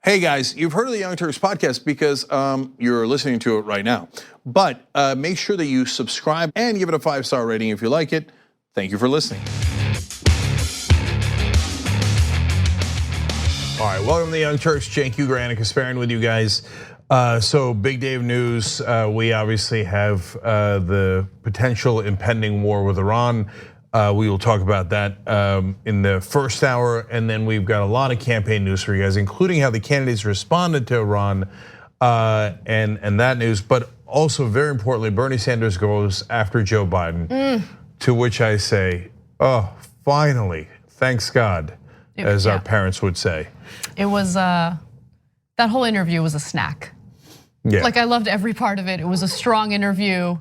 Hey guys, you've heard of the Young Turks podcast because you're listening to it right now. But make sure that you subscribe and give it a 5-star rating if you like it. Thank you for listening. All right, welcome to the Young Turks. Cenk Uygur and Kasparian with you guys. So big day of news. We obviously have the potential impending war with Iran. We will talk about that in the first hour, and then we've got a lot of campaign news for you guys, including how the candidates responded to Iran and that news. But also, very importantly, Bernie Sanders goes after Joe Biden, to which I say, oh, finally, thanks God, as our parents would say. It was, that whole interview was a snack. Yeah. Like I loved every part of it. It was a strong interview.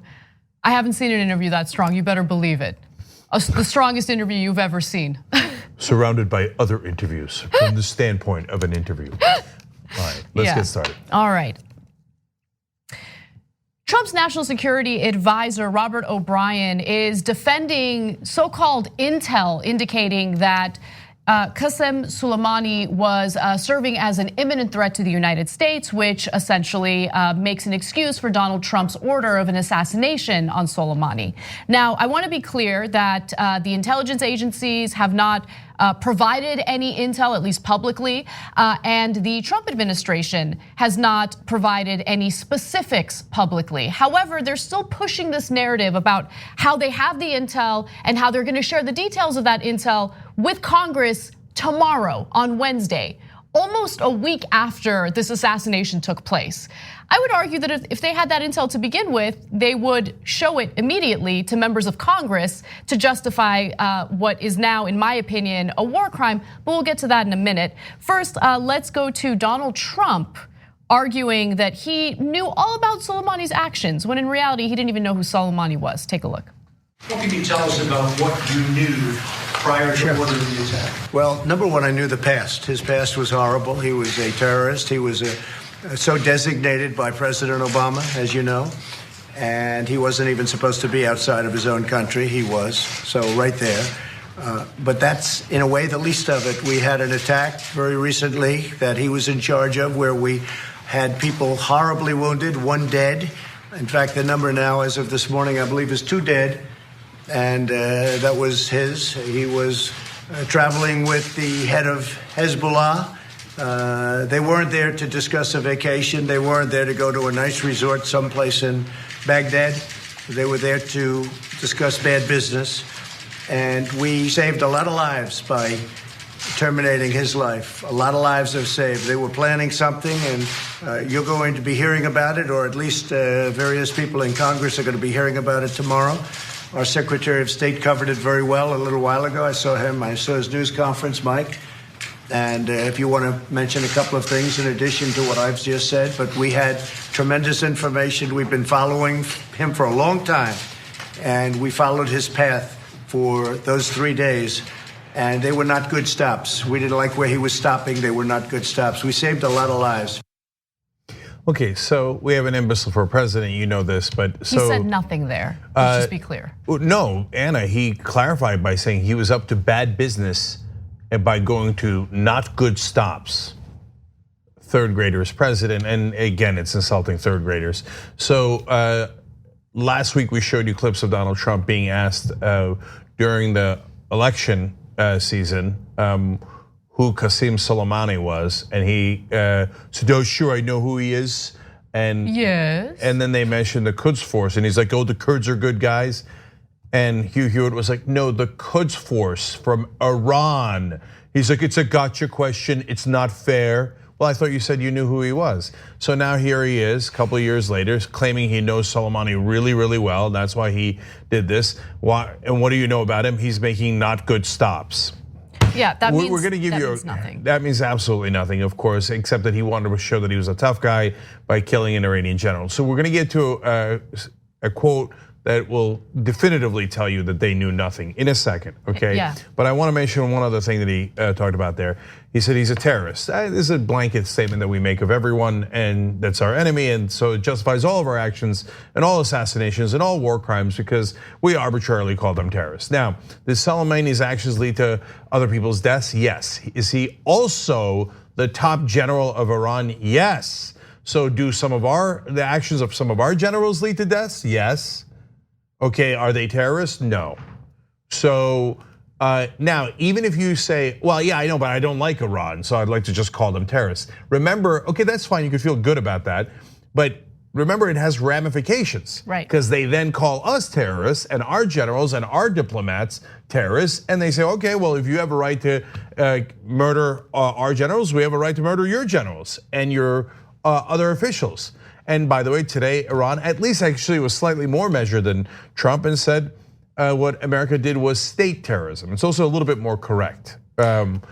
I haven't seen an interview that strong, you better believe it. The strongest interview you've ever seen. Surrounded by other interviews from the standpoint of an interview. All right, let's get started. All right. Trump's national security advisor, Robert O'Brien, is defending so-called intel indicating that Qasem Soleimani was serving as an imminent threat to the United States, which essentially makes an excuse for Donald Trump's order of an assassination on Soleimani. Now, I want to be clear that the intelligence agencies have not provided any intel, at least publicly, and the Trump administration has not provided any specifics publicly. However, they're still pushing this narrative about how they have the intel and how they're going to share the details of that intel with Congress tomorrow on Wednesday, almost a week after this assassination took place. I would argue that if they had that intel to begin with, they would show it immediately to members of Congress to justify what is now, in my opinion, a war crime, but we'll get to that in a minute. First, let's go to Donald Trump arguing that he knew all about Soleimani's actions, when in reality, he didn't even know who Soleimani was. Take a look. What can you tell us about what you knew prior to ordering the attack? Well, number one, I knew the past. His past was horrible. He was a terrorist. He was so designated by President Obama, as you know, and he wasn't even supposed to be outside of his own country. He was, so right there. But that's, in a way, the least of it. We had an attack very recently that he was in charge of where we had people horribly wounded, 1 dead. In fact, the number now, as of this morning, I believe is 2 dead. And that was his. He was traveling with the head of Hezbollah. They weren't there to discuss a vacation. They weren't there to go to a nice resort someplace in Baghdad. They were there to discuss bad business. And we saved a lot of lives by terminating his life. A lot of lives are saved. They were planning something, and you're going to be hearing about it, or at least various people in Congress are going to be hearing about it tomorrow. Our Secretary of State covered it very well a little while ago. I saw his news conference, Mike. And if you want to mention a couple of things in addition to what I've just said, but we had tremendous information. We've been following him for a long time, and we followed his path for those 3 days, and they were not good stops. We didn't like where he was stopping. They were not good stops. We saved a lot of lives. Okay, so we have an imbecile for president, you know this, but so. He said nothing there, let's just be clear. No, Anna, he clarified by saying he was up to bad business and by going to not good stops. 3rd graders president, and again, it's insulting 3rd graders. So last week we showed you clips of Donald Trump being asked during the election season who Qasem Soleimani was, and he said, "Oh, sure, I know who he is." And yes. And then they mentioned the Quds Force, and he's like, "Oh, the Kurds are good guys." And Hugh Hewitt was like, "No, the Quds Force from Iran." He's like, "It's a gotcha question. It's not fair." Well, I thought you said you knew who he was. So now here he is, a couple of years later, claiming he knows Soleimani really, really well. That's why he did this. And what do you know about him? He's making not good stops. Yeah, that means we're going to give you nothing. That means absolutely nothing, of course, except that he wanted to show that he was a tough guy by killing an Iranian general. So we're going to get to a quote that will definitively tell you that they knew nothing in a second, okay? Yeah. But I want to mention one other thing that he talked about there. He said he's a terrorist. This is a blanket statement that we make of everyone, and that's our enemy, and so it justifies all of our actions and all assassinations and all war crimes because we arbitrarily call them terrorists. Now, does Soleimani's actions lead to other people's deaths? Yes. Is he also the top general of Iran? Yes. So do the actions of some of our generals lead to deaths? Yes. Okay, are they terrorists? No. So now, even if you say, well, yeah, I know, but I don't like Iran, so I'd like to just call them terrorists. Remember, okay, that's fine, you could feel good about that, but remember it has ramifications. Right. Because they then call us terrorists and our generals and our diplomats terrorists, and they say, okay, well, if you have a right to murder our generals, we have a right to murder your generals and your other officials. And by the way, today, Iran at least actually was slightly more measured than Trump and said what America did was state terrorism. It's also a little bit more correct. And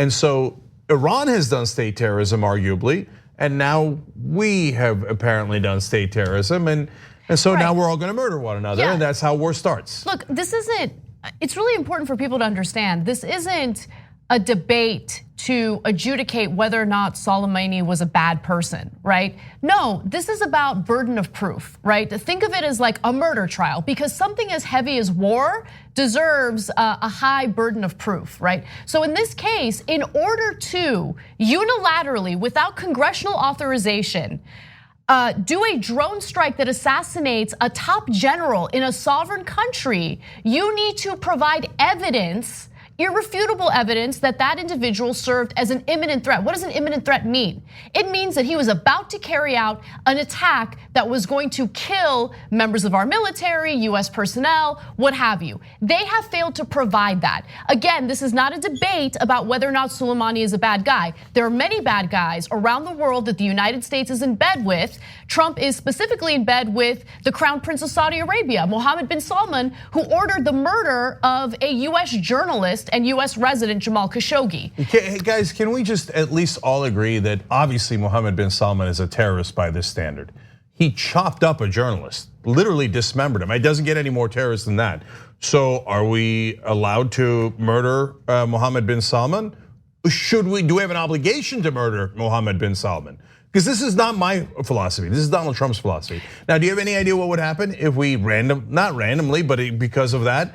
so Iran has done state terrorism, arguably, and now we have apparently done state terrorism. And so now we're all gonna murder one another, and that's how war starts. Look, it's really important for people to understand, this isn't a debate to adjudicate whether or not Soleimani was a bad person, right? No, this is about burden of proof, right? Think of it as like a murder trial, because something as heavy as war deserves a high burden of proof, right? So in this case, in order to unilaterally, without congressional authorization, do a drone strike that assassinates a top general in a sovereign country, you need to provide evidence, irrefutable evidence, that that individual served as an imminent threat. What does an imminent threat mean? It means that he was about to carry out an attack that was going to kill members of our military, US personnel, what have you. They have failed to provide that. Again, this is not a debate about whether or not Soleimani is a bad guy. There are many bad guys around the world that the United States is in bed with. Trump is specifically in bed with the Crown Prince of Saudi Arabia, Mohammed bin Salman, who ordered the murder of a US journalist and US resident Jamal Khashoggi. Hey guys, can we just at least all agree that obviously Mohammed bin Salman is a terrorist by this standard? He chopped up a journalist, literally dismembered him. It doesn't get any more terrorist than that. So are we allowed to murder Mohammed bin Salman? Do we have an obligation to murder Mohammed bin Salman? Because this is not my philosophy, this is Donald Trump's philosophy. Now, do you have any idea what would happen if we not randomly, but because of that,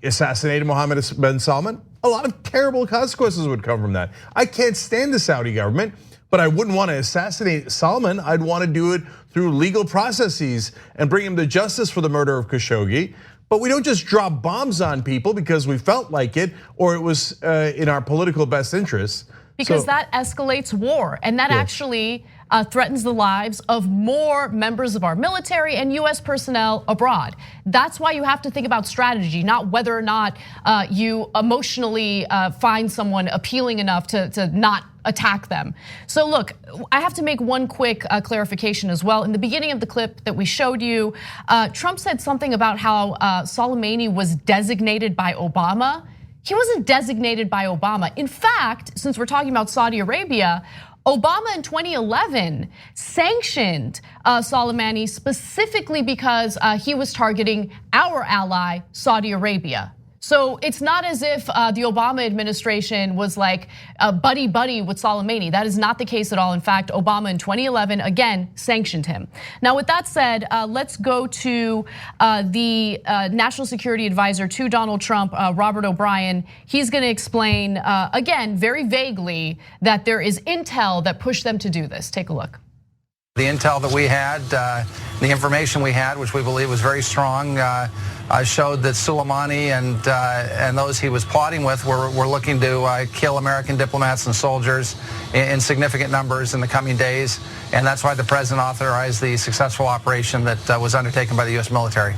assassinated Mohammed bin Salman? A lot of terrible consequences would come from that. I can't stand the Saudi government, but I wouldn't want to assassinate Salman. I'd want to do it through legal processes and bring him to justice for the murder of Khashoggi. But we don't just drop bombs on people because we felt like it or it was in our political best interests. Because that escalates war, and that actually threatens the lives of more members of our military and US personnel abroad. That's why you have to think about strategy, not whether or not you emotionally find someone appealing enough to not attack them. So look, I have to make one quick clarification as well. In the beginning of the clip that we showed you, Trump said something about how Soleimani was designated by Obama. He wasn't designated by Obama. In fact, since we're talking about Saudi Arabia, Obama in 2011 sanctioned Soleimani specifically because he was targeting our ally, Saudi Arabia. So it's not as if the Obama administration was like buddy-buddy with Soleimani. That is not the case at all. In fact, Obama in 2011, again, sanctioned him. Now, with that said, let's go to the National Security Advisor to Donald Trump, Robert O'Brien. He's gonna explain, again, very vaguely, that there is intel that pushed them to do this. Take a look. The intel that we had, the information we had, which we believe was very strong, showed that Soleimani and those he was plotting with were looking to kill American diplomats and soldiers in significant numbers in the coming days. And that's why the president authorized the successful operation that was undertaken by the US military.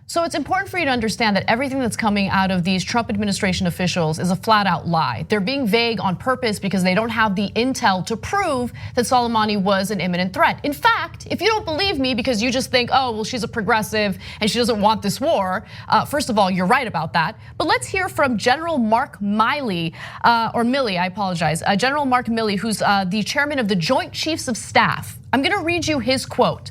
So it's important for you to understand that everything that's coming out of these Trump administration officials is a flat out lie. They're being vague on purpose because they don't have the intel to prove that Soleimani was an imminent threat. In fact, if you don't believe me because you just think, oh, well, she's a progressive and she doesn't want this war, first of all, you're right about that. But let's hear from General Mark Milley, I apologize. General Mark Milley, who's the chairman of the Joint Chiefs of Staff. I'm gonna read you his quote.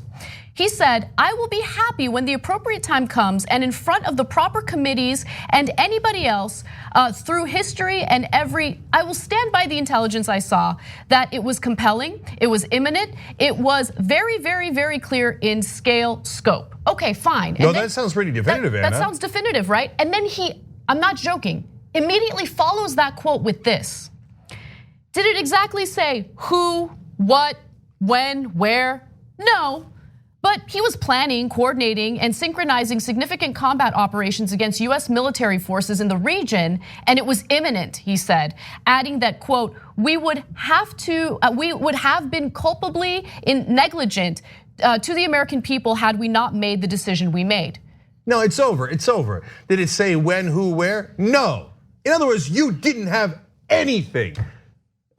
He said, I will be happy when the appropriate time comes and in front of the proper committees and anybody else through history and I will stand by the intelligence I saw that it was compelling, it was imminent, it was very, very, very clear in scale, scope. Okay, fine. No, that sounds pretty definitive, Anna. That sounds definitive, right? And then I'm not joking, immediately follows that quote with this. Did it exactly say who, what, when, where? No. But he was planning, coordinating, and synchronizing significant combat operations against US military forces in the region, and it was imminent, he said, adding that, quote, we would have been culpably negligent to the American people had we not made the decision we made. No, it's over, it's over. Did it say when, who, where? No. In other words, you didn't have anything.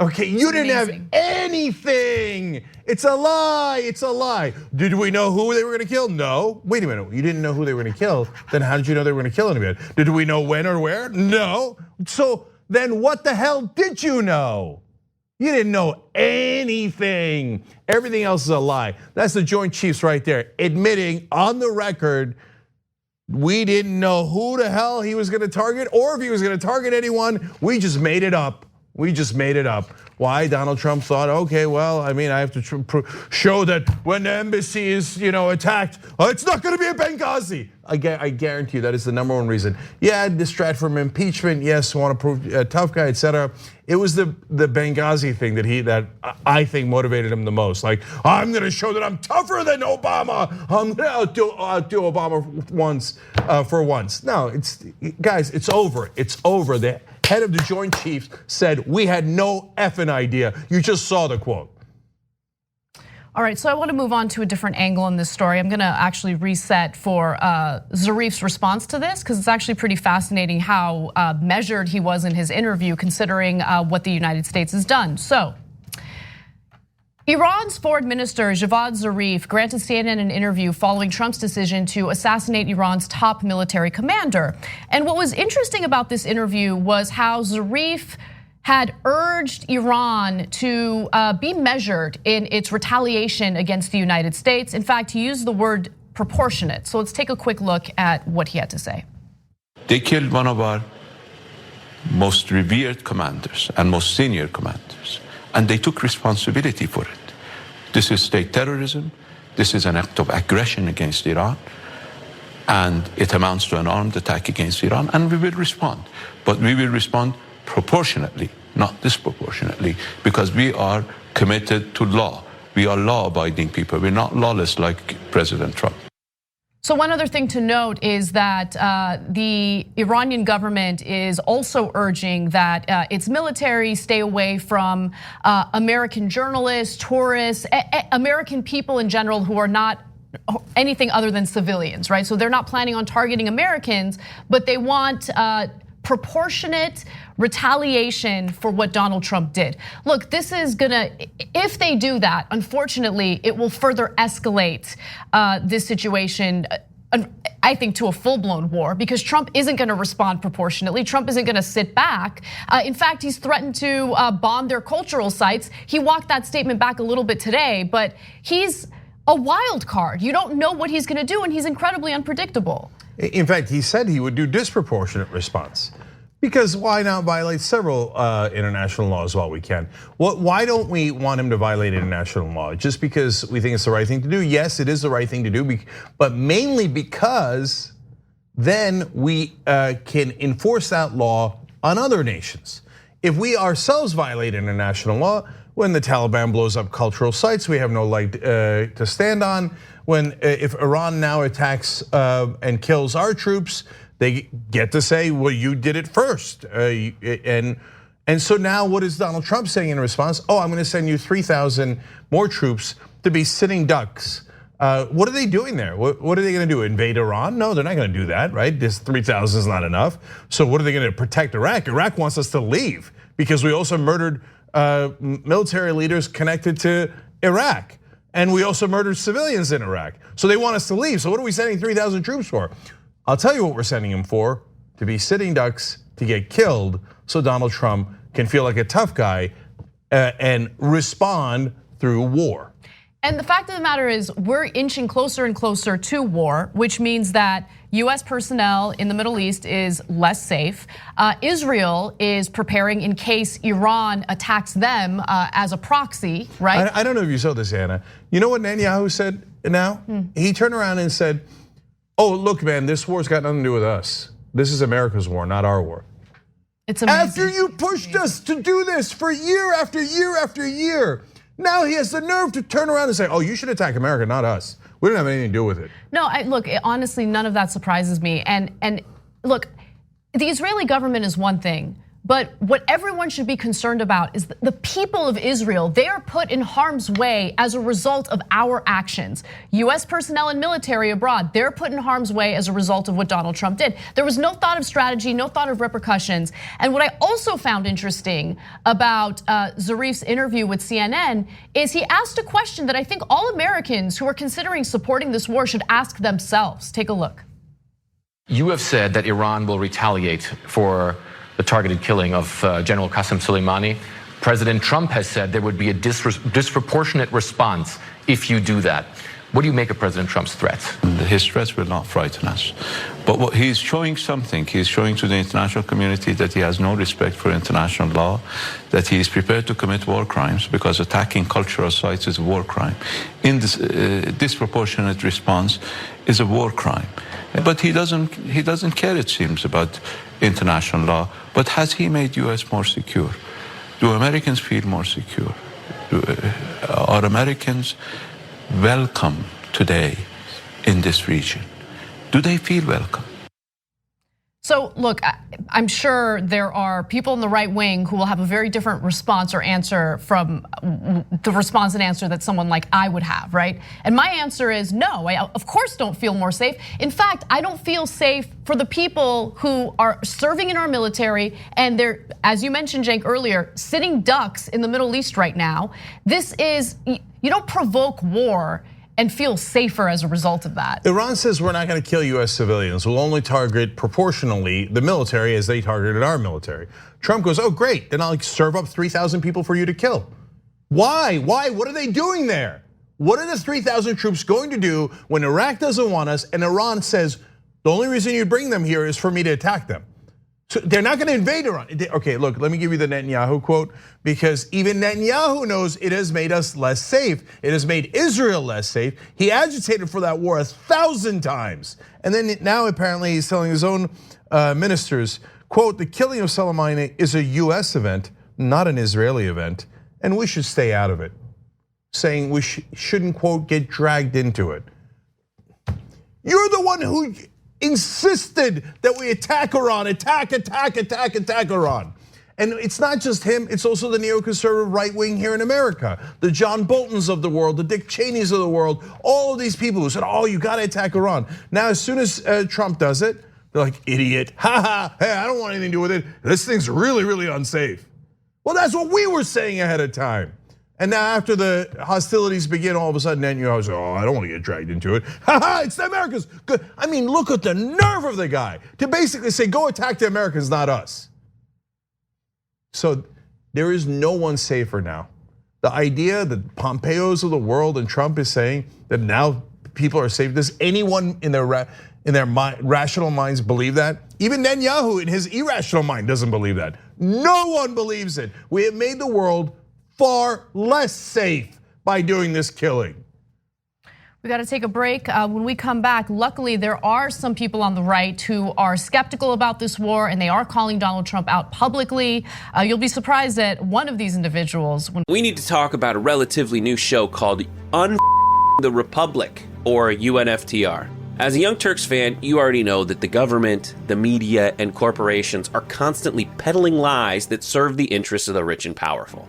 Okay, you didn't have anything. It's a lie, it's a lie. Did we know who they were gonna kill? No. Wait a minute, you didn't know who they were gonna kill. Then how did you know they were gonna kill anybody? Did we know when or where? No. So then what the hell did you know? You didn't know anything. Everything else is a lie. That's the Joint Chiefs right there, admitting on the record, we didn't know who the hell he was gonna target or if he was gonna target anyone. We just made it up. We just made it up. Why? Donald Trump thought, okay, well, I mean, I have to show that when the embassy is, attacked, it's not going to be a Benghazi. I guarantee you that is the number one reason. Yeah, distract from impeachment. Yes, want to prove a tough guy, etc. It was the Benghazi thing that I think motivated him the most. Like, I'm going to show that I'm tougher than Obama. I'm going to outdo Obama for once. No, guys, it's over. It's over. The head of the Joint Chiefs said, we had no effing idea. You just saw the quote. All right, so I want to move on to a different angle in this story. I'm gonna actually reset for Zarif's response to this, because it's actually pretty fascinating how measured he was in his interview, considering what the United States has done. So, Iran's foreign minister Javad Zarif granted CNN an interview following Trump's decision to assassinate Iran's top military commander. And what was interesting about this interview was how Zarif had urged Iran to be measured in its retaliation against the United States. In fact, he used the word proportionate. So let's take a quick look at what he had to say. They killed one of our most revered commanders and most senior commanders, and they took responsibility for it. This is state terrorism. This is an act of aggression against Iran, and it amounts to an armed attack against Iran, and we will respond. But we will respond proportionately, not disproportionately, because we are committed to law. We are law-abiding people. We're not lawless like President Trump. So one other thing to note is that the Iranian government is also urging that its military stay away from American journalists, tourists, American people in general who are not anything other than civilians, right? So they're not planning on targeting Americans, but they want proportionate retaliation for what Donald Trump did. Look, this is gonna, if they do that, unfortunately, it will further escalate this situation, I think, to a full-blown war, because Trump isn't gonna respond proportionately. Trump isn't gonna sit back. In fact, he's threatened to bomb their cultural sites. He walked that statement back a little bit today, but he's a wild card. You don't know what he's gonna do, and he's incredibly unpredictable. In fact, he said he would do disproportionate response. Because why not violate several international laws while we can? Why don't we want him to violate international law? Just because we think it's the right thing to do? Yes, it is the right thing to do, but mainly because then we can enforce that law on other nations. If we ourselves violate international law, when the Taliban blows up cultural sites, we have no leg to stand on. If Iran now attacks and kills our troops, they get to say, well, you did it first. And so now what is Donald Trump saying in response? Oh, I'm gonna send you 3,000 more troops to be sitting ducks. What are they doing there? What are they gonna do, invade Iran? No, they're not gonna do that, right? This 3,000 is not enough. So what are they gonna do, protect Iraq? Iraq wants us to leave because we also murdered military leaders connected to Iraq. And we also murdered civilians in Iraq. So they want us to leave. So what are we sending 3,000 troops for? I'll tell you what we're sending them for: to be sitting ducks, to get killed, so Donald Trump can feel like a tough guy and respond through war. And the fact of the matter is, we're inching closer and closer to war, which means that US personnel in the Middle East is less safe. Israel is preparing in case Iran attacks them as a proxy, right? I don't know if you saw this, Anna. You know what Netanyahu said now? He turned around and said, oh, look, man, this war's got nothing to do with us. This is America's war, not our war. It's amazing. After you pushed us to do this for year after year after year, now he has the nerve to turn around and say, oh, you should attack America, not us. We don't have anything to do with it. No, look, honestly, none of that surprises me. And look, the Israeli government is one thing, but what everyone should be concerned about is the people of Israel. They are put in harm's way as a result of our actions. US personnel and military abroad, they're put in harm's way as a result of what Donald Trump did. There was no thought of strategy, no thought of repercussions. And what I also found interesting about Zarif's interview with CNN is he asked a question that I think all Americans who are considering supporting this war should ask themselves. Take a look. You have said that Iran will retaliate for the targeted killing of General Qasem Soleimani. President Trump has said there would be a disproportionate response if you do that. What do you make of President Trump's threats? His threats will not frighten us. But what he's showing something, he's showing to the international community that he has no respect for international law, that he is prepared to commit war crimes because attacking cultural sites is a war crime. In this disproportionate response is a war crime. But he doesn't care, it seems, about international law. But has he made US more secure? Do Americans feel more secure? Are Americans welcome today in this region? Do they feel welcome? So look, I'm sure there are people in the right wing who will have a very different response or answer from the response and answer that someone like I would have, right? And my answer is no, I of course don't feel more safe. In fact, I don't feel safe for the people who are serving in our military and they're, as you mentioned, Cenk, earlier, sitting ducks in the Middle East right now. This is, you don't provoke war and feel safer as a result of that. Iran says we're not going to kill US civilians. We'll only target proportionally the military as they targeted our military. Trump goes, oh great, then I'll serve up 3,000 people for you to kill. Why? What are they doing there? What are the 3,000 troops going to do when Iraq doesn't want us and Iran says, the only reason you bring them here is for me to attack them? So they're not gonna invade Iran. Okay, look, let me give you the Netanyahu quote, because even Netanyahu knows it has made us less safe. It has made Israel less safe. He agitated for that war 1,000 times. And then now apparently he's telling his own ministers, quote, the killing of Soleimani is a US event, not an Israeli event, and we should stay out of it. Saying we shouldn't, quote, get dragged into it. You're the one who insisted that we attack Iran, attack Iran. And it's not just him, it's also the neoconservative right wing here in America. The John Boltons of the world, the Dick Cheneys of the world, all of these people who said, oh, you gotta attack Iran. Now, as soon as Trump does it, they're like, idiot, hey, I don't want anything to do with it. This thing's really, really unsafe. Well, that's what we were saying ahead of time. And now after the hostilities begin, all of a sudden, Netanyahu's like, oh, I don't want to get dragged into it. It's the Americans. Good. I mean, look at the nerve of the guy to basically say, go attack the Americans, not us. So there is no one safer now. The idea that Pompeo's of the world and Trump is saying that now people are safe. Does anyone in their rational minds believe that? Even Netanyahu in his irrational mind doesn't believe that. No one believes it. We have made the world far less safe by doing this killing. We got to take a break. When we come back, luckily there are some people on the right who are skeptical about this war and they are calling Donald Trump out publicly. You'll be surprised at one of these individuals. We need to talk about a relatively new show called the Republic, or UNFTR. As a Young Turks fan, you already know that the government, the media, and corporations are constantly peddling lies that serve the interests of the rich and powerful.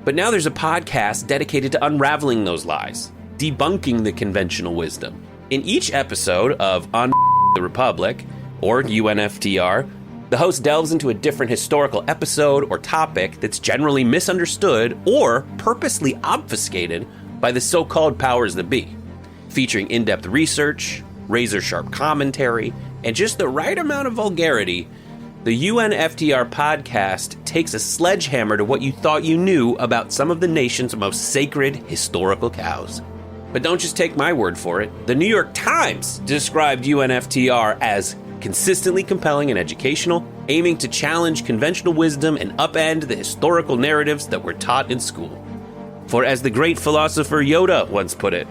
But now there's a podcast dedicated to unraveling those lies, debunking the conventional wisdom. In each episode of On the Republic, or UNFTR, the host delves into a different historical episode or topic that's generally misunderstood or purposely obfuscated by the so-called powers that be, featuring in-depth research, razor-sharp commentary, and just the right amount of vulgarity. The UNFTR podcast takes a sledgehammer to what you thought you knew about some of the nation's most sacred historical cows. But don't just take my word for it. The New York Times described UNFTR as consistently compelling and educational, aiming to challenge conventional wisdom and upend the historical narratives that were taught in school. For as the great philosopher Yoda once put it,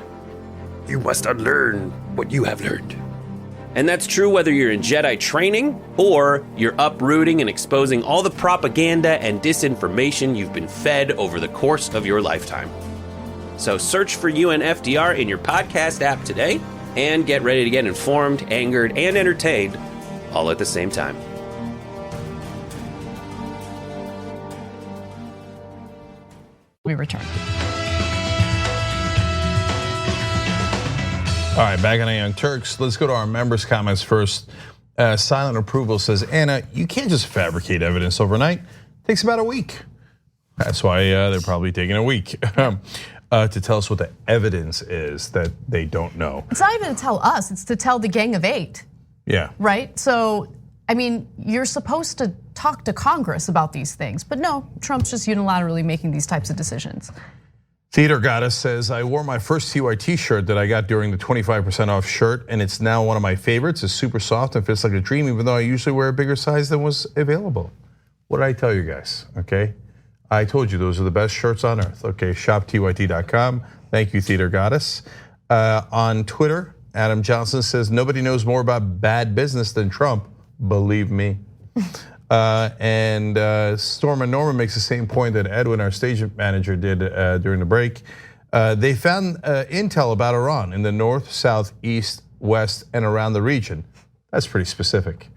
you must unlearn what you have learned. And that's true whether you're in Jedi training or you're uprooting and exposing all the propaganda and disinformation you've been fed over the course of your lifetime. So search for UNFDR in your podcast app today and get ready to get informed, angered, and entertained all at the same time. We return. All right, back on the Young Turks. Let's go to our members' comments first. Silent Approval says, Anna, you can't just fabricate evidence overnight. It takes about a week. That's why they're probably taking a week to tell us what the evidence is that they don't know. It's not even to tell us, it's to tell the Gang of Eight. Yeah. Right? So, I mean, you're supposed to talk to Congress about these things, but no, Trump's just unilaterally making these types of decisions. Theater Goddess says, I wore my first TYT shirt that I got during the 25% off shirt, and it's now one of my favorites. It's super soft and fits like a dream, even though I usually wear a bigger size than was available. What did I tell you guys, okay? I told you those are the best shirts on earth, okay? ShopTYT.com. Thank you, Theater Goddess. On Twitter, Adam Johnson says, nobody knows more about bad business than Trump, believe me. And Storm and Norman makes the same point that Edwin, our stage manager, did during the break. They found intel about Iran in the north, south, east, west, and around the region. That's pretty specific.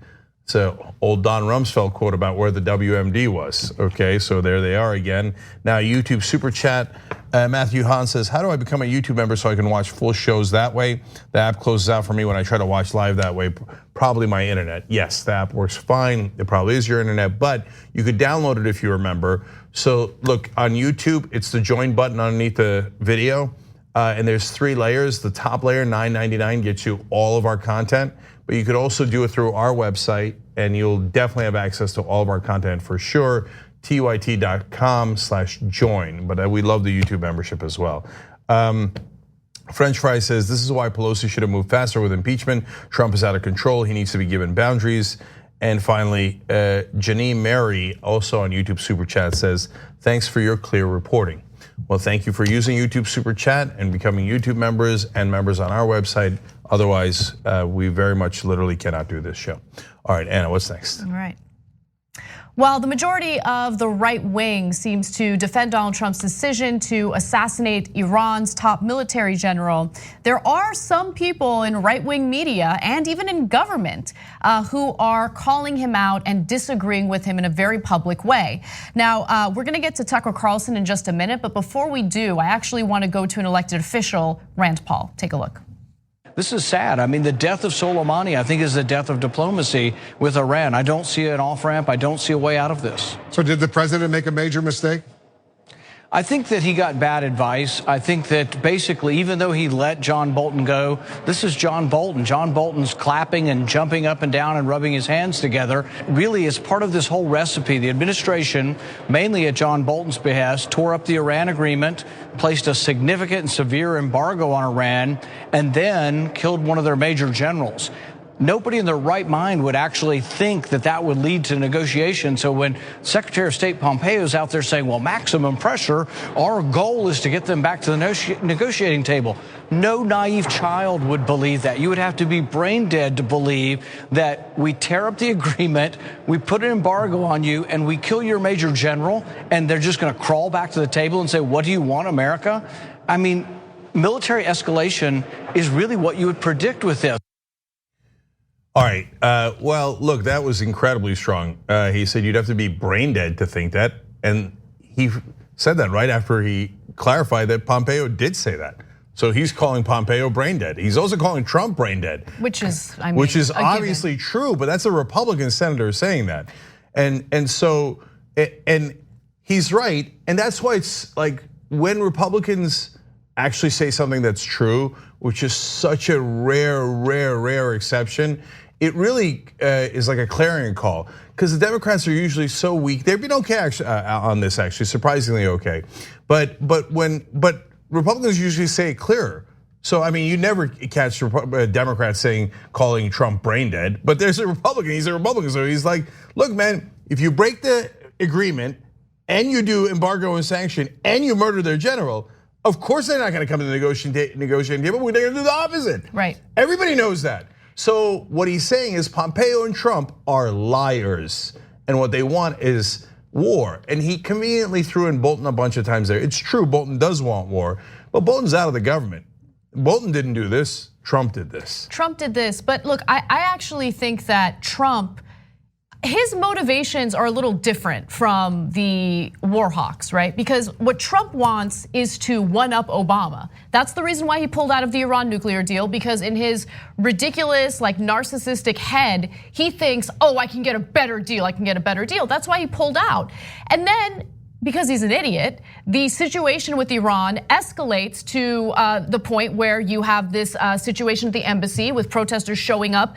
So old Don Rumsfeld quote about where the WMD was. Okay, so there they are again. Now YouTube super chat. Matthew Hahn says, how do I become a YouTube member so I can watch full shows that way? The app closes out for me when I try to watch live that way. Probably my internet. Yes, the app works fine. It probably is your internet, but you could download it if you're a member. So look, on YouTube, it's the join button underneath the video. And there's 3 layers. The top layer, $9.99, gets you all of our content. But you could also do it through our website, and you'll definitely have access to all of our content for sure. TYT.com/join. But we love the YouTube membership as well. French Fry says, this is why Pelosi should have moved faster with impeachment. Trump is out of control. He needs to be given boundaries. And finally, Janine Mary, also on YouTube Super Chat, says, thanks for your clear reporting. Well, thank you for using YouTube Super Chat and becoming YouTube members and members on our website. Otherwise, we very much literally cannot do this show. All right, Anna, what's next? All right. Well, the majority of the right wing seems to defend Donald Trump's decision to assassinate Iran's top military general. There are some people in right-wing media and even in government who are calling him out and disagreeing with him in a very public way. Now, we're gonna get to Tucker Carlson in just a minute, but before we do, I actually wanna go to an elected official, Rand Paul. Take a look. This is sad. I mean, the death of Soleimani, I think, is the death of diplomacy with Iran. I don't see an off-ramp. I don't see a way out of this. So did the president make a major mistake? I think that he got bad advice. I think that basically, even though he let John Bolton go, this is John Bolton. John Bolton's clapping and jumping up and down and rubbing his hands together. Really, is part of this whole recipe. The administration, mainly at John Bolton's behest, tore up the Iran agreement, placed a significant and severe embargo on Iran, and then killed one of their major generals. Nobody in their right mind would actually think that that would lead to negotiation. So when Secretary of State Pompeo is out there saying, well, maximum pressure, our goal is to get them back to the negotiating table. No naive child would believe that. You would have to be brain dead to believe that we tear up the agreement, we put an embargo on you, and we kill your major general, and they're just going to crawl back to the table and say, what do you want, America? I mean, military escalation is really what you would predict with this. All right, well, look, that was incredibly strong. He said you'd have to be brain dead to think that. And he said that right after he clarified that Pompeo did say that. So he's calling Pompeo brain dead. He's also calling Trump brain dead. Which is, I mean, which is obviously true, but that's a Republican senator saying that. And so, and he's right. And that's why it's like when Republicans actually say something that's true, which is such a rare exception, it really is like a clarion call. Because the Democrats are usually so weak. They've been okay actually, on this, actually, surprisingly okay. But Republicans usually say it clearer. So I mean, you never catch Democrats calling Trump brain dead. But there's a Republican. He's a Republican, so he's like, look, man, if you break the agreement and you do embargo and sanction and you murder their general, of course they're not going to come to the negotiating table. They're going to do the opposite. Right. Everybody knows that. So what he's saying is Pompeo and Trump are liars, and what they want is war. And he conveniently threw in Bolton a bunch of times there. It's true, Bolton does want war, but Bolton's out of the government. Bolton didn't do this, Trump did this. Trump did this, but look, I actually think that Trump, his motivations are a little different from the war hawks, right? Because what Trump wants is to one-up Obama. That's the reason why he pulled out of the Iran nuclear deal, because in his ridiculous, like narcissistic head, he thinks, I can get a better deal, I can get a better deal. That's why he pulled out. And then, because he's an idiot, the situation with Iran escalates to the point where you have this situation at the embassy with protesters showing up,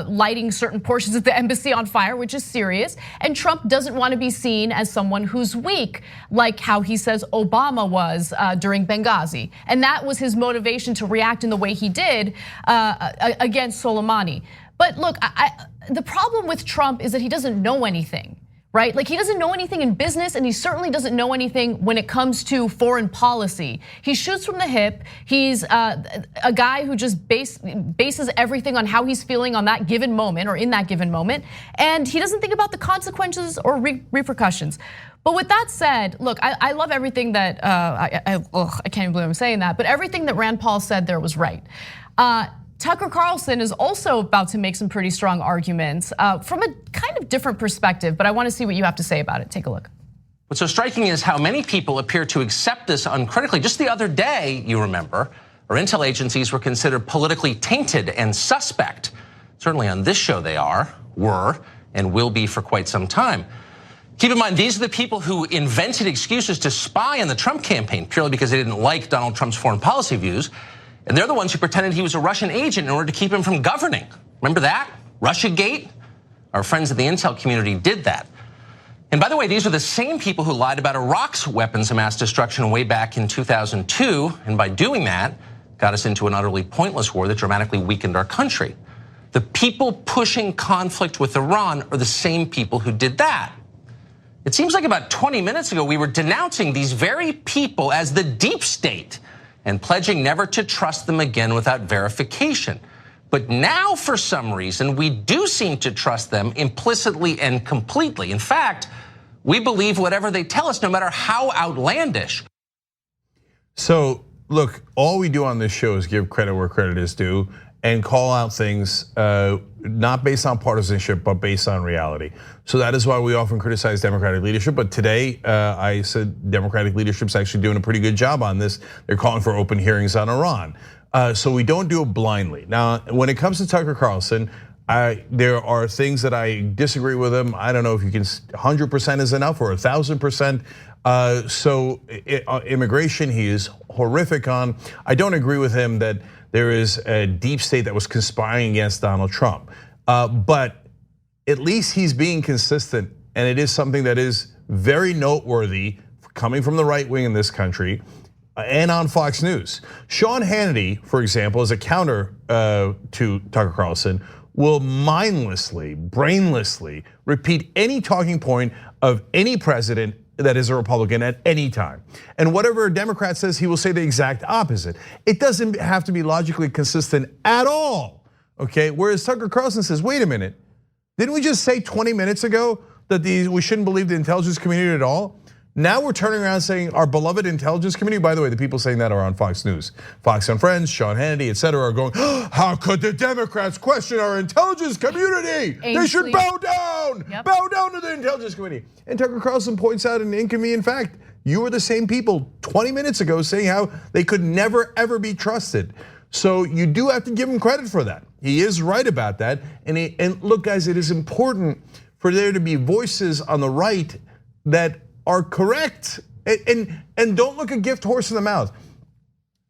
lighting certain portions of the embassy on fire, which is serious. And Trump doesn't want to be seen as someone who's weak, like how he says Obama was during Benghazi. And that was his motivation to react in the way he did against Soleimani. But look, the problem with Trump is that he doesn't know anything. Right? Like he doesn't know anything in business, and he certainly doesn't know anything when it comes to foreign policy. He shoots from the hip. He's a guy who just bases everything on how he's feeling on that given moment or in that given moment. And he doesn't think about the consequences or repercussions. But with that said, look, I love everything that, I can't even believe I'm saying that, but everything that Rand Paul said there was right. Tucker Carlson is also about to make some pretty strong arguments from a kind of different perspective, but I want to see what you have to say about it. Take a look. What's so striking is how many people appear to accept this uncritically. Just the other day, you remember, our intel agencies were considered politically tainted and suspect. Certainly on this show they were, and will be for quite some time. Keep in mind, these are the people who invented excuses to spy on the Trump campaign purely because they didn't like Donald Trump's foreign policy views. And they're the ones who pretended he was a Russian agent in order to keep him from governing. Remember that? Russiagate? Our friends in the intel community did that. And by the way, these are the same people who lied about Iraq's weapons of mass destruction way back in 2002. And by doing that, got us into an utterly pointless war that dramatically weakened our country. The people pushing conflict with Iran are the same people who did that. It seems like about 20 minutes ago, we were denouncing these very people as the deep state and pledging never to trust them again without verification. But now, for some reason, we do seem to trust them implicitly and completely. In fact, we believe whatever they tell us, no matter how outlandish. So, look, all we do on this show is give credit where credit is due and call out things not based on partisanship, but based on reality. So that is why we often criticize Democratic leadership. But today, I said Democratic leadership's actually doing a pretty good job on this. They're calling for open hearings on Iran. So we don't do it blindly. Now, when it comes to Tucker Carlson, there are things that I disagree with him. I don't know if you can 100% is enough or 1,000%. So immigration, he is horrific on. I don't agree with him that there is a deep state that was conspiring against Donald Trump. But at least he's being consistent, and it is something that is very noteworthy coming from the right wing in this country and on Fox News. Sean Hannity, for example, as a counter to Tucker Carlson, will mindlessly, brainlessly repeat any talking point of any president that is a Republican at any time. And whatever a Democrat says, he will say the exact opposite. It doesn't have to be logically consistent at all, okay? Whereas Tucker Carlson says, wait a minute, didn't we just say 20 minutes ago that we shouldn't believe the intelligence community at all? Now we're turning around saying our beloved intelligence community, by the way, the people saying that are on Fox News. Fox and Friends, Sean Hannity, et cetera, are going, how could the Democrats question our intelligence community? They should bow down, bow down to the intelligence community. And Tucker Carlson points out an inconvenient fact. You were the same people 20 minutes ago saying how they could never, ever be trusted. So you do have to give him credit for that. He is right about that. And look, guys, it is important for there to be voices on the right that are correct, and don't look a gift horse in the mouth.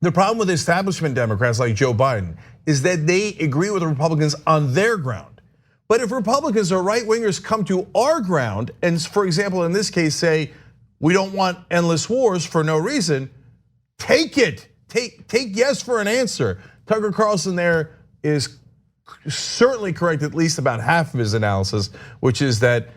The problem with establishment Democrats like Joe Biden is that they agree with the Republicans on their ground. But if Republicans or right wingers come to our ground, and for example, in this case, say, we don't want endless wars for no reason, take it, take yes for an answer. Tucker Carlson there is certainly correct, at least about half of his analysis, which is that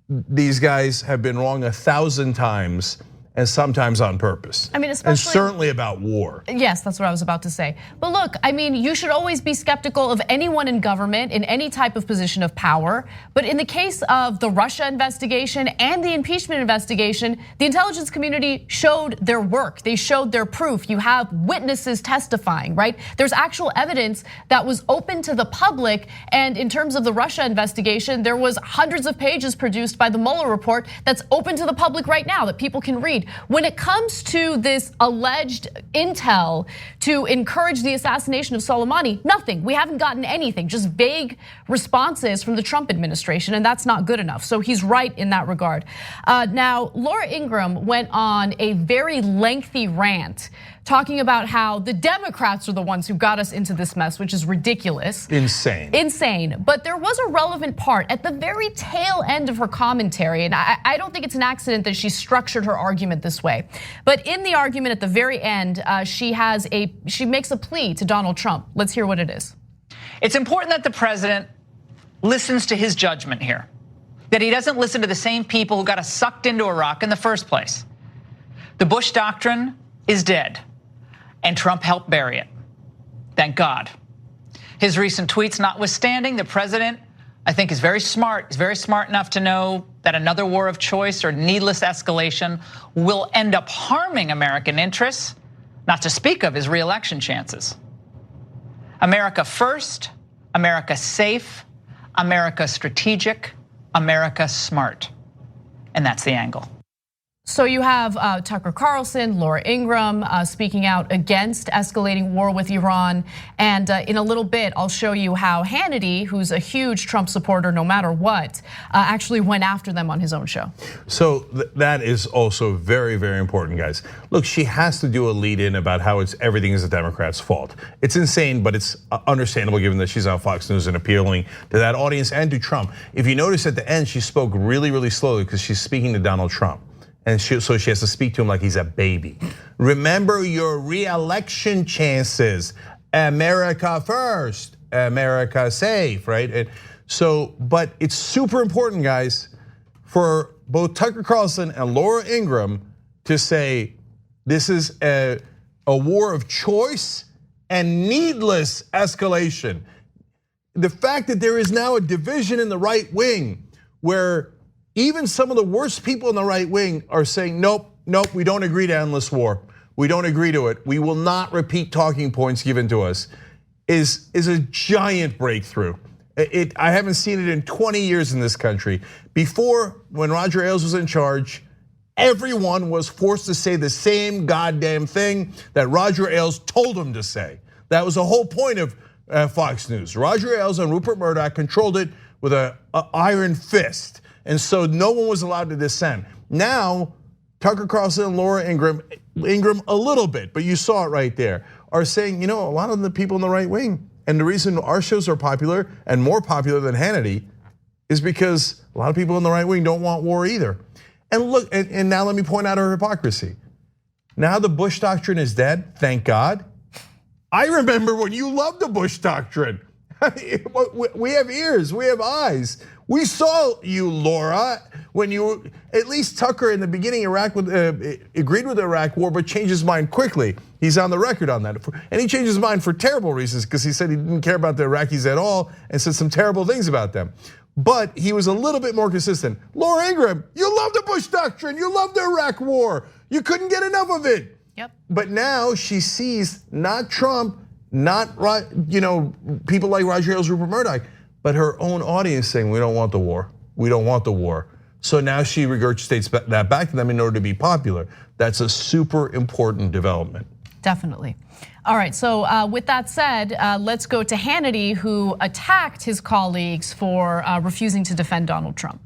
these guys have been wrong 1,000 times, and sometimes on purpose. I mean, and especially certainly about war. Yes, that's what I was about to say. But look, I mean, you should always be skeptical of anyone in government in any type of position of power. But in the case of the Russia investigation and the impeachment investigation, the intelligence community showed their work. They showed their proof. You have witnesses testifying, right? There's actual evidence that was open to the public. And in terms of the Russia investigation, there was hundreds of pages produced by the Mueller report that's open to the public right now that people can read. When it comes to this alleged intel to encourage the assassination of Soleimani, nothing. We haven't gotten anything, just vague responses from the Trump administration, and that's not good enough. So he's right in that regard. Now, Laura Ingraham went on a very lengthy rant talking about how the Democrats are the ones who got us into this mess, which is ridiculous. Insane. Insane. But there was a relevant part at the very tail end of her commentary, and I don't think it's an accident that she structured her argument this way. But in the argument at the very end, she makes a plea to Donald Trump. Let's hear what it is. It's important that the president listens to his judgment here, that he doesn't listen to the same people who got us sucked into Iraq in the first place. The Bush doctrine is dead, and Trump helped bury it. Thank God. His recent tweets notwithstanding, the president, I think, is very smart. He's very smart enough to know that another war of choice or needless escalation will end up harming American interests, not to speak of his re-election chances. America first, America safe, America strategic, America smart. And that's the angle. So you have Tucker Carlson, Laura Ingraham speaking out against escalating war with Iran. And in a little bit, I'll show you how Hannity, who's a huge Trump supporter no matter what, actually went after them on his own show. So that is also very, very important, guys. Look, she has to do a lead in about how everything is the Democrats' fault. It's insane, but it's understandable given that she's on Fox News and appealing to that audience and to Trump. If you notice at the end, she spoke really, really slowly because she's speaking to Donald Trump. And so she has to speak to him like he's a baby. Remember your re-election chances. America first, America safe, right? And so, but it's super important, guys, for both Tucker Carlson and Laura Ingraham to say this is a war of choice and needless escalation. The fact that there is now a division in the right wing where even some of the worst people in the right wing are saying, nope, we don't agree to endless war. We don't agree to it. We will not repeat talking points given to us, is a giant breakthrough. I haven't seen it in 20 years in this country. Before, when Roger Ailes was in charge, everyone was forced to say the same goddamn thing that Roger Ailes told them to say. That was the whole point of Fox News. Roger Ailes and Rupert Murdoch controlled it with an iron fist. And so no one was allowed to dissent. Now, Tucker Carlson and Laura Ingraham a little bit, but you saw it right there, are saying, a lot of the people in the right wing, and the reason our shows are popular and more popular than Hannity is because a lot of people in the right wing don't want war either. And look, and now let me point out her hypocrisy. Now the Bush doctrine is dead, thank God. I remember when you loved the Bush doctrine. We have ears, we have eyes. We saw you, Laura, when you, at least Tucker in the beginning agreed with the Iraq war, but changed his mind quickly. He's on the record on that. And he changed his mind for terrible reasons because he said he didn't care about the Iraqis at all and said some terrible things about them. But he was a little bit more consistent. Laura Ingraham, you love the Bush doctrine, you love the Iraq war. You couldn't get enough of it. Yep. But now she sees not Trump, not people like Roger Ailes, Rupert Murdoch, but her own audience saying, we don't want the war. We don't want the war. So now she regurgitates that back to them in order to be popular. That's a super important development. Definitely. All right, so with that said, let's go to Hannity, who attacked his colleagues for refusing to defend Donald Trump.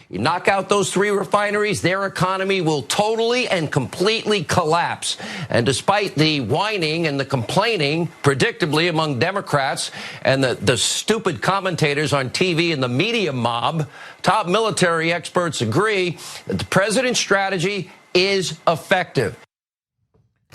You knock out those 3 refineries, their economy will totally and completely collapse. And despite the whining and the complaining, predictably, among Democrats and the stupid commentators on TV and the media mob, top military experts agree that the president's strategy is effective.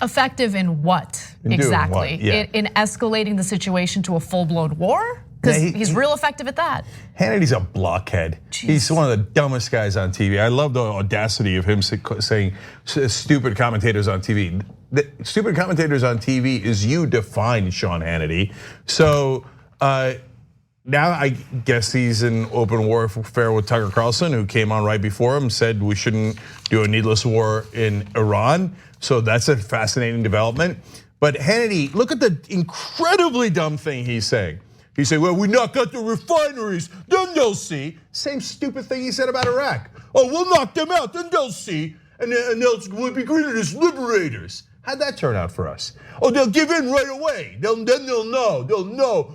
Effective in what exactly? What? Yeah. In escalating the situation to a full-blown war? Because he's real effective at that. Hannity's a blockhead. Jeez. He's one of the dumbest guys on TV. I love the audacity of him saying stupid commentators on TV. The stupid commentators on TV is you defined, Sean Hannity. So now I guess he's in open warfare with Tucker Carlson, who came on right before him, said we shouldn't do a needless war in Iran. So that's a fascinating development. But Hannity, look at the incredibly dumb thing he's saying. He said, well, we knock out the refineries, then they'll see. Same stupid thing he said about Iraq. Oh, we'll knock them out, then they'll see. And we'll be greeted as liberators. How'd that turn out for us? Oh, they'll give in right away. Then they'll know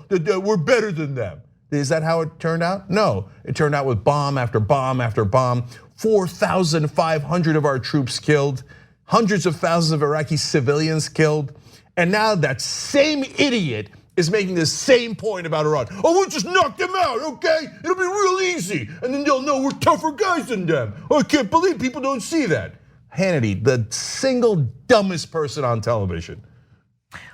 that we're better than them. Is that how it turned out? No, it turned out with bomb after bomb after bomb. 4,500 of our troops killed. Hundreds of thousands of Iraqi civilians killed. And now that same idiot is making the same point about Iran. Oh, we'll just knock them out, okay? It'll be real easy. And then they'll know we're tougher guys than them. Oh, I can't believe people don't see that. Hannity, the single dumbest person on television.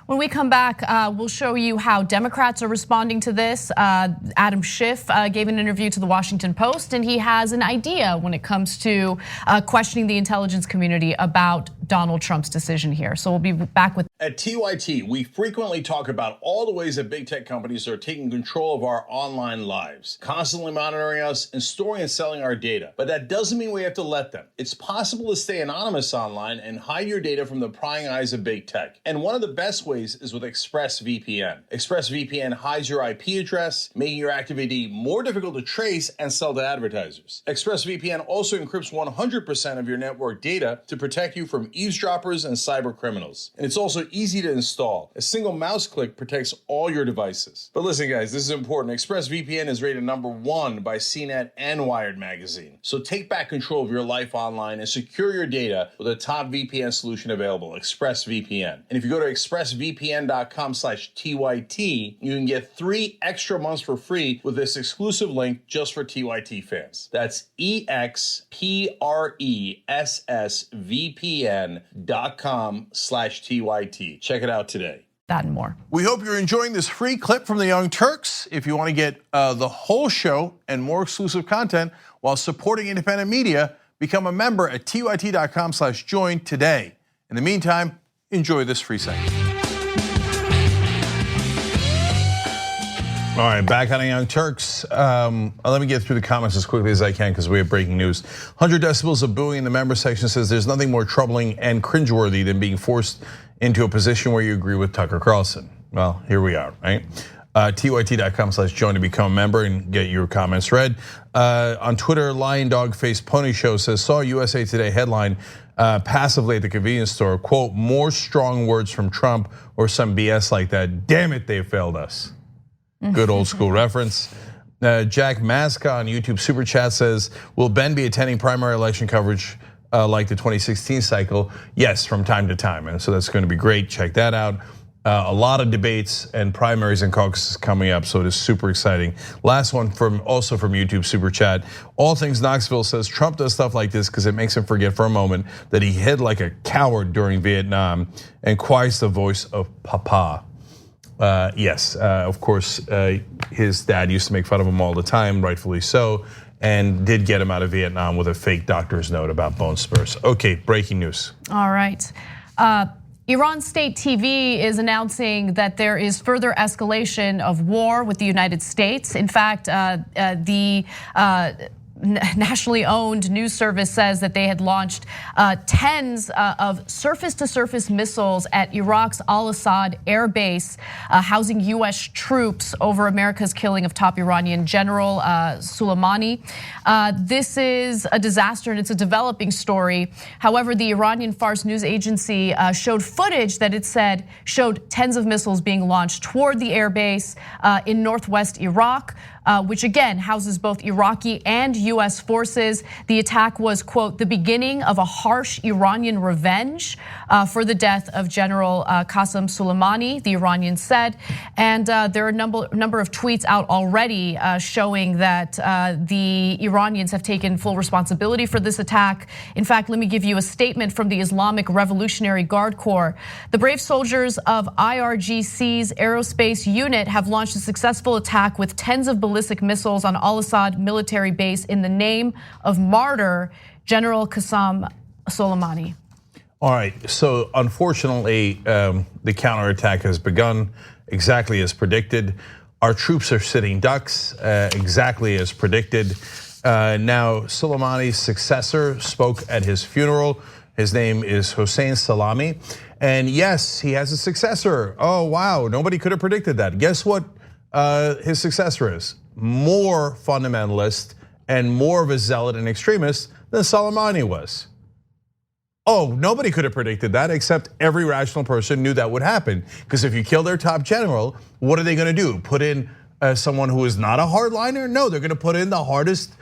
When we come back, we'll show you how Democrats are responding to this. Adam Schiff gave an interview to the Washington Post, and he has an idea when it comes to questioning the intelligence community about Donald Trump's decision here. So we'll be back with. At TYT, we frequently talk about all the ways that big tech companies are taking control of our online lives, constantly monitoring us and storing and selling our data. But that doesn't mean we have to let them. It's possible to stay anonymous online and hide your data from the prying eyes of big tech. And one of the best ways is with ExpressVPN. ExpressVPN hides your IP address, making your activity more difficult to trace and sell to advertisers. ExpressVPN also encrypts 100% of your network data to protect you from eavesdroppers and cyber criminals. And it's also easy to install. A single mouse click protects all your devices. But listen, guys, this is important. ExpressVPN is rated #1 by CNET and Wired magazine. So take back control of your life online and secure your data with a top VPN solution available, ExpressVPN. And if you go to expressvpn.com/TYT, you can get 3 extra months for free with this exclusive link just for TYT fans. That's expressvpn.com/TYT. Check it out today. That and more. We hope you're enjoying this free clip from the Young Turks. If you want to get the whole show and more exclusive content while supporting independent media, become a member at tyt.com/join today. In the meantime, enjoy this free segment. All right, back on the Young Turks. Let me get through the comments as quickly as I can because we have breaking news. 100 decibels of booing in the member section says there's nothing more troubling and cringeworthy than being forced into a position where you agree with Tucker Carlson. Well, here we are, right? tyt.com/join to become a member and get your comments read. On Twitter, Lion Dog Face Pony Show says, saw USA Today headline passively at the convenience store, quote, more strong words from Trump or some BS like that. Damn it, they failed us. Good old school reference. Jack Masca on YouTube Super Chat says, will Ben be attending primary election coverage like the 2016 cycle? Yes, from time to time, and so that's going to be great. Check that out. A lot of debates and primaries and caucuses coming up, so it is super exciting. Last one also from YouTube Super Chat. All Things Knoxville says Trump does stuff like this because it makes him forget for a moment that he hid like a coward during Vietnam and quiets the voice of Papa. Yes, of course, his dad used to make fun of him all the time, rightfully so, and did get him out of Vietnam with a fake doctor's note about bone spurs. Okay, breaking news. All right. Iran State TV is announcing that there is further escalation of war with the United States. In fact, the nationally owned news service says that they had launched tens of surface-to-surface missiles at Iraq's Al-Assad air base, housing US troops over America's killing of top Iranian General Soleimani. This is a disaster and it's a developing story. However, the Iranian Fars news agency showed footage that it said showed tens of missiles being launched toward the air base in northwest Iraq. which again houses both Iraqi and US forces. The attack was, quote, the beginning of a harsh Iranian revenge for the death of General Qasem Soleimani, the Iranians said. And there are a number of tweets out already showing that the Iranians have taken full responsibility for this attack. In fact, let me give you a statement from the Islamic Revolutionary Guard Corps. The brave soldiers of IRGC's aerospace unit have launched a successful attack with tens of ballistic missiles on Al-Assad military base in the name of martyr General Qasem Soleimani. All right, so unfortunately, the counterattack has begun exactly as predicted. Our troops are sitting ducks, exactly as predicted. Now, Soleimani's successor spoke at his funeral. His name is Qasem Soleimani. And yes, he has a successor. Oh, wow, nobody could have predicted that. Guess what his successor is? More fundamentalist and more of a zealot and extremist than Soleimani was. Oh, nobody could have predicted that except every rational person knew that would happen. Because if you kill their top general, what are they gonna do? Put in someone who is not a hardliner? No, they're gonna put in the hardest,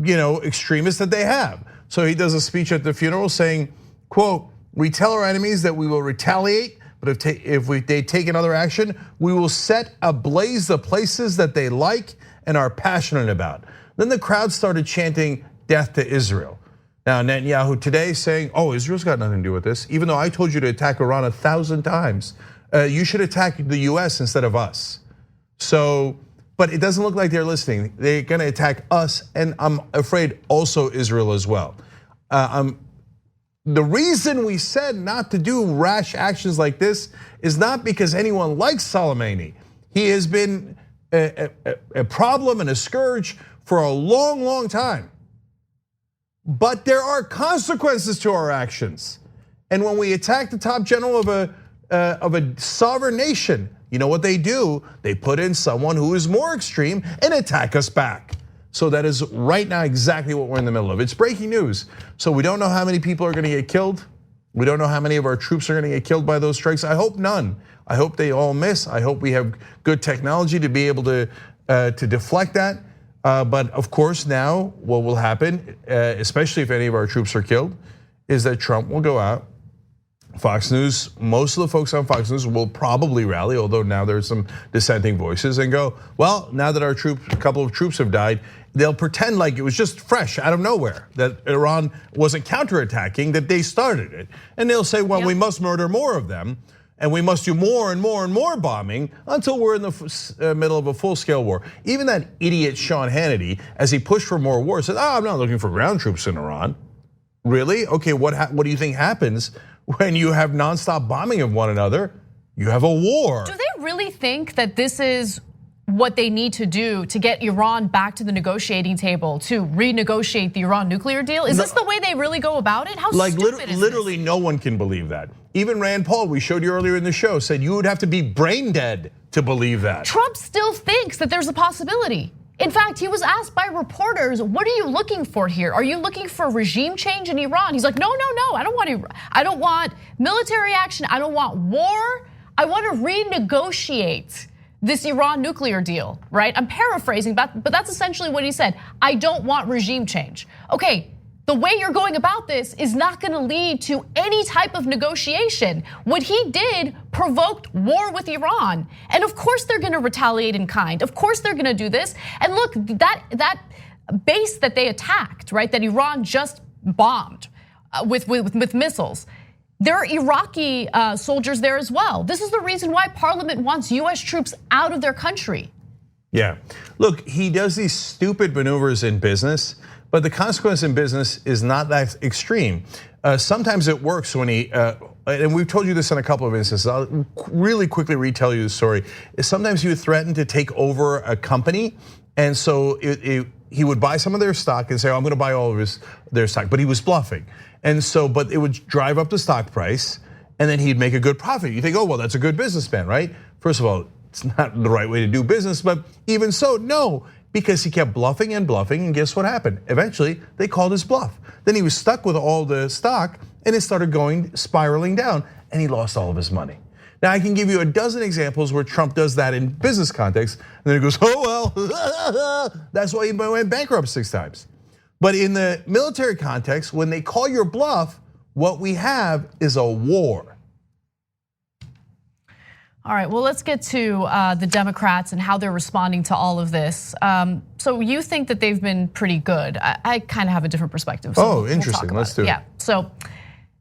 extremist that they have. So he does a speech at the funeral saying, quote, we tell our enemies that we will retaliate, but if they take another action, we will set ablaze the places that they like and are passionate about. Then the crowd started chanting death to Israel. Now Netanyahu today saying, oh, Israel's got nothing to do with this. Even though I told you to attack Iran 1,000 times, you should attack the US instead of us. So, but it doesn't look like they're listening. They're gonna attack us, and I'm afraid also Israel as well. The reason we said not to do rash actions like this is not because anyone likes Soleimani. He has been a problem and a scourge for a long, long time. But there are consequences to our actions. And when we attack the top general of a sovereign nation, you know what they do? They put in someone who is more extreme and attack us back. So that is right now exactly what we're in the middle of. It's breaking news. So we don't know how many people are gonna get killed. We don't know how many of our troops are gonna get killed by those strikes. I hope none. I hope they all miss. I hope we have good technology to be able to deflect that. But of course now what will happen, especially if any of our troops are killed, is that Trump will go out. Fox News, most of the folks on Fox News will probably rally, although now there's some dissenting voices, and go, well, now that a couple of troops have died, they'll pretend like it was just fresh out of nowhere, that Iran wasn't counterattacking, that they started it. And they'll say, well, we must murder more of them, and we must do more and more and more bombing until we're in the middle of a full-scale war. Even that idiot Sean Hannity, as he pushed for more war, said, I'm not looking for ground troops in Iran. Really? Okay, what do you think happens when you have nonstop bombing of one another? You have a war. Do they really think that this is what they need to do to get Iran back to the negotiating table to renegotiate the Iran nuclear deal? Is this the way they really go about it? How stupid is this? Literally no one can believe that. Even Rand Paul, we showed you earlier in the show, said you would have to be brain dead to believe that. Trump still thinks that there's a possibility. In fact, he was asked by reporters, what are you looking for here? Are you looking for regime change in Iran? He's like, no, I don't want military action. I don't want war. I want to renegotiate this Iran nuclear deal, right? I'm paraphrasing, but that's essentially what he said. I don't want regime change. Okay, the way you're going about this is not gonna lead to any type of negotiation. What he did provoked war with Iran. And of course they're gonna retaliate in kind. Of course they're gonna do this. And look, that base that they attacked, right, that Iran just bombed with missiles, there are Iraqi soldiers there as well. This is the reason why Parliament wants US troops out of their country. Yeah, look, he does these stupid maneuvers in business, but the consequence in business is not that extreme. Sometimes it works when he, and we've told you this in a couple of instances, I'll really quickly retell you the story. Sometimes he would threaten to take over a company, and so he would buy some of their stock and say, I'm gonna buy all of their stock, but he was bluffing. And so, but it would drive up the stock price, and then he'd make a good profit. You think, oh, well, that's a good businessman, right? First of all, it's not the right way to do business, but even so, no, because he kept bluffing and bluffing, and guess what happened? Eventually, they called his bluff. Then he was stuck with all the stock, and it started spiraling down, and he lost all of his money. Now, I can give you a dozen examples where Trump does that in business context, and then he goes, oh, well, that's why he went bankrupt 6 times. But in the military context, when they call your bluff, what we have is a war. All right, well, let's get to the Democrats and how they're responding to all of this. So you think that they've been pretty good. I kind of have a different perspective. So interesting, let's do it. Yeah, so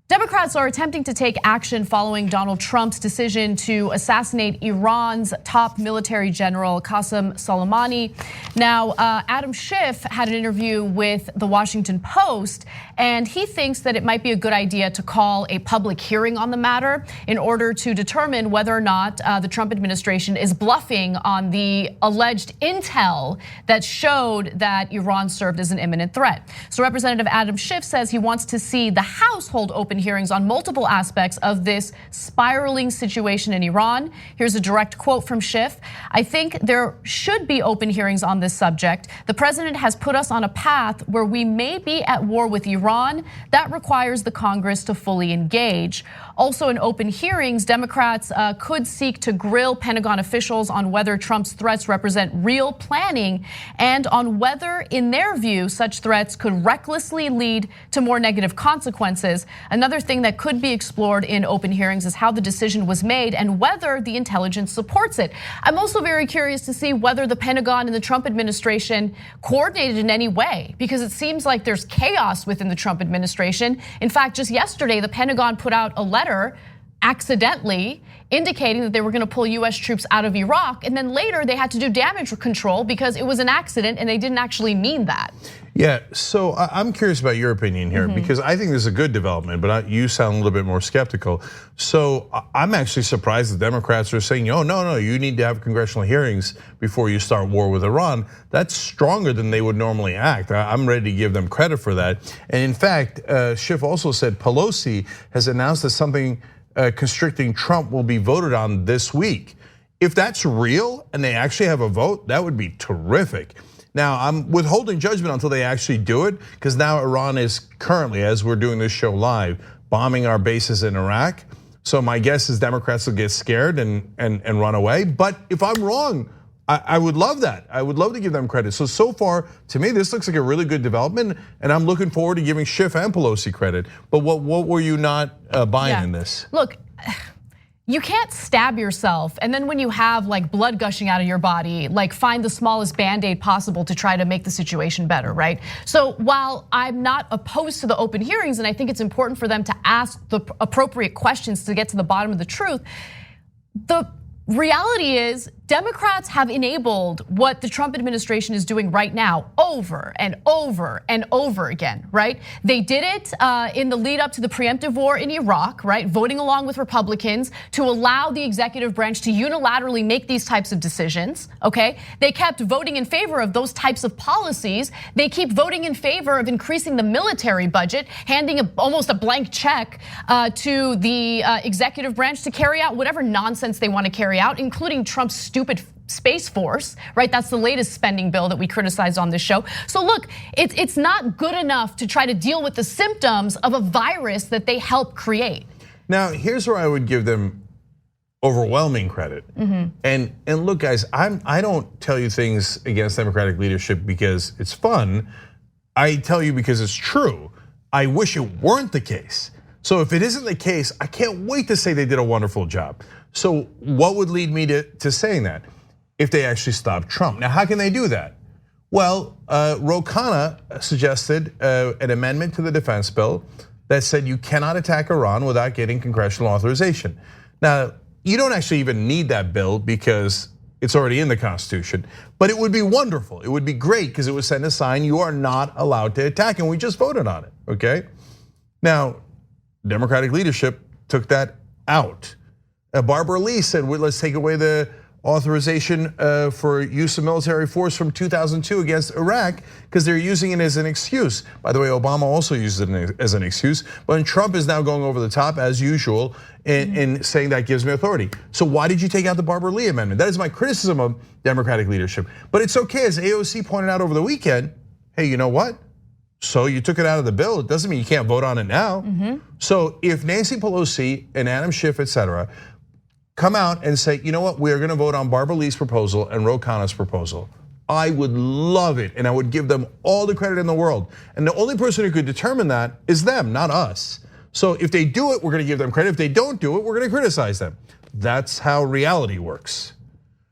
Democrats are attempting to take action following Donald Trump's decision to assassinate Iran's top military general, Qasem Soleimani. Now, Adam Schiff had an interview with the Washington Post, and he thinks that it might be a good idea to call a public hearing on the matter in order to determine whether or not the Trump administration is bluffing on the alleged intel that showed that Iran served as an imminent threat. So Representative Adam Schiff says he wants to see the House hold open hearings on multiple aspects of this spiraling situation in Iran. Here's a direct quote from Schiff. I think there should be open hearings on this subject. The president has put us on a path where we may be at war with Iran. That requires the Congress to fully engage. Also in open hearings, Democrats could seek to grill Pentagon officials on whether Trump's threats represent real planning and on whether, in their view, such threats could recklessly lead to more negative consequences. Another thing that could be explored in open hearings is how the decision was made and whether the intelligence supports it. I'm also very curious to see whether the Pentagon and the Trump administration coordinated in any way, because it seems like there's chaos within the Trump administration. In fact, just yesterday, the Pentagon put out a letter accidentally indicating that they were going to pull US troops out of Iraq, and then later they had to do damage control because it was an accident and they didn't actually mean that. Yeah, so I'm curious about your opinion here because I think this is a good development, but you sound a little bit more skeptical. So I'm actually surprised the Democrats are saying, oh, no, you need to have congressional hearings before you start war with Iran. That's stronger than they would normally act. I'm ready to give them credit for that. And in fact, Schiff also said Pelosi has announced that something constricting Trump will be voted on this week. If that's real and they actually have a vote, that would be terrific. Now, I'm withholding judgment until they actually do it, because now Iran is currently, as we're doing this show live, bombing our bases in Iraq. So my guess is Democrats will get scared and run away. But if I'm wrong, I would love that. I would love to give them credit. So far, to me, this looks like a really good development, and I'm looking forward to giving Schiff and Pelosi credit. But what were you not buying in this? Look, you can't stab yourself, and then when you have like blood gushing out of your body, like find the smallest Band-Aid possible to try to make the situation better, right? So while I'm not opposed to the open hearings, and I think it's important for them to ask the appropriate questions to get to the bottom of the truth, the reality is Democrats have enabled what the Trump administration is doing right now over and over and over again, right? They did it in the lead up to the preemptive war in Iraq, right? Voting along with Republicans to allow the executive branch to unilaterally make these types of decisions, okay? They kept voting in favor of those types of policies. They keep voting in favor of increasing the military budget, handing almost a blank check to the executive branch to carry out whatever nonsense they want to carry out, including Trump's stupid Space Force, right? That's the latest spending bill that we criticized on this show. So look, it's not good enough to try to deal with the symptoms of a virus that they helped create. Now, here's where I would give them overwhelming credit. And look, guys, I don't tell you things against Democratic leadership because it's fun. I tell you because it's true. I wish it weren't the case. So if it isn't the case, I can't wait to say they did a wonderful job. So what would lead me to saying that? If they actually stop Trump. Now, how can they do that? Well, Ro Khanna suggested an amendment to the defense bill that said you cannot attack Iran without getting congressional authorization. Now, you don't actually even need that bill because it's already in the Constitution, but it would be wonderful. It would be great because it would send a sign you are not allowed to attack, and we just voted on it, okay? Now, Democratic leadership took that out. Barbara Lee said, well, let's take away the authorization for use of military force from 2002 against Iraq because they're using it as an excuse. By the way, Obama also used it as an excuse, but Trump is now going over the top as usual in saying that gives me authority. So why did you take out the Barbara Lee amendment? That is my criticism of Democratic leadership. But it's okay, as AOC pointed out over the weekend, hey, you know what? So you took it out of the bill, it doesn't mean you can't vote on it now. So if Nancy Pelosi and Adam Schiff, etc., come out and say, you know what, we're gonna vote on Barbara Lee's proposal and Ro Khanna's proposal. I would love it, and I would give them all the credit in the world. And the only person who could determine that is them, not us. So if they do it, we're gonna give them credit. If they don't do it, we're gonna criticize them. That's how reality works.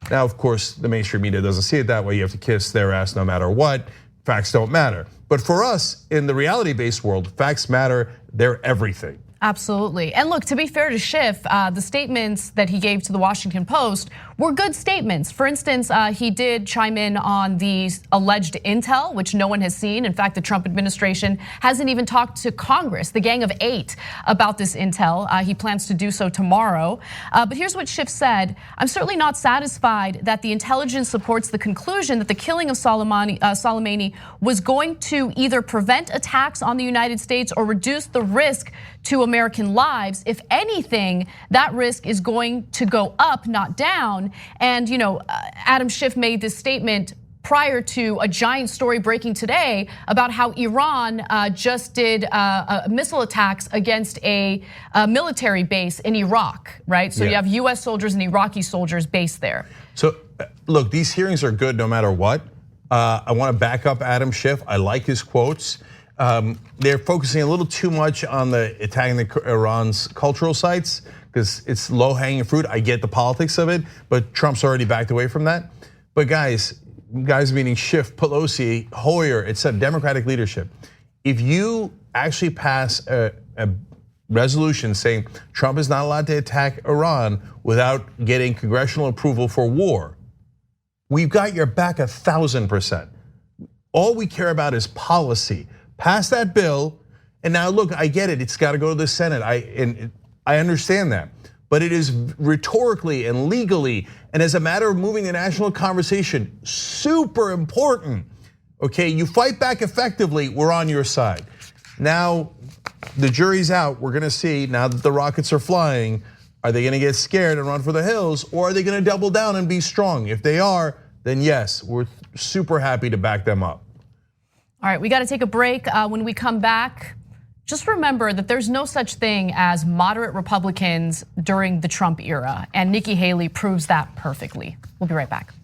Now, of course, the mainstream media doesn't see it that way. You have to kiss their ass no matter what. Facts don't matter. But for us, in the reality-based world, facts matter, they're everything. Absolutely. And look, to be fair to Schiff, the statements that he gave to the Washington Post were good statements. For instance, he did chime in on the alleged intel, which no one has seen. In fact, the Trump administration hasn't even talked to Congress, the Gang of 8, about this intel. He plans to do so tomorrow. But here's what Schiff said. I'm certainly not satisfied that the intelligence supports the conclusion that the killing of Soleimani was going to either prevent attacks on the United States or reduce the risk to American lives. If anything, that risk is going to go up, not down. And Adam Schiff made this statement prior to a giant story breaking today about how Iran just did missile attacks against a military base in Iraq, right? So you have US soldiers and Iraqi soldiers based there. So look, these hearings are good no matter what. I want to back up Adam Schiff. I like his quotes. They're focusing a little too much on the attacking Iran's cultural sites because it's low-hanging fruit. I get the politics of it, but Trump's already backed away from that. But guys meaning Schiff, Pelosi, Hoyer, etc., Democratic leadership. If you actually pass a resolution saying Trump is not allowed to attack Iran without getting congressional approval for war, we've got your back 1,000%. All we care about is policy. Pass that bill, and now look, I get it, it's gotta go to the Senate, I understand that. But it is rhetorically and legally, and as a matter of moving the national conversation, super important. Okay, you fight back effectively, we're on your side. Now, the jury's out, we're gonna see, now that the rockets are flying, are they gonna get scared and run for the hills, or are they gonna double down and be strong? If they are, then yes, we're super happy to back them up. All right, we got to take a break. When we come back, just remember that there's no such thing as moderate Republicans during the Trump era, and Nikki Haley proves that perfectly. We'll be right back.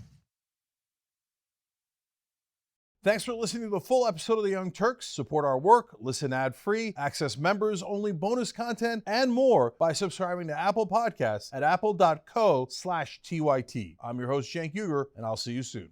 Thanks for listening to the full episode of the Young Turks. Support our work, listen ad-free, access members-only bonus content, and more by subscribing to Apple Podcasts at apple.co/TYT. I'm your host, Cenk Uygur, and I'll see you soon.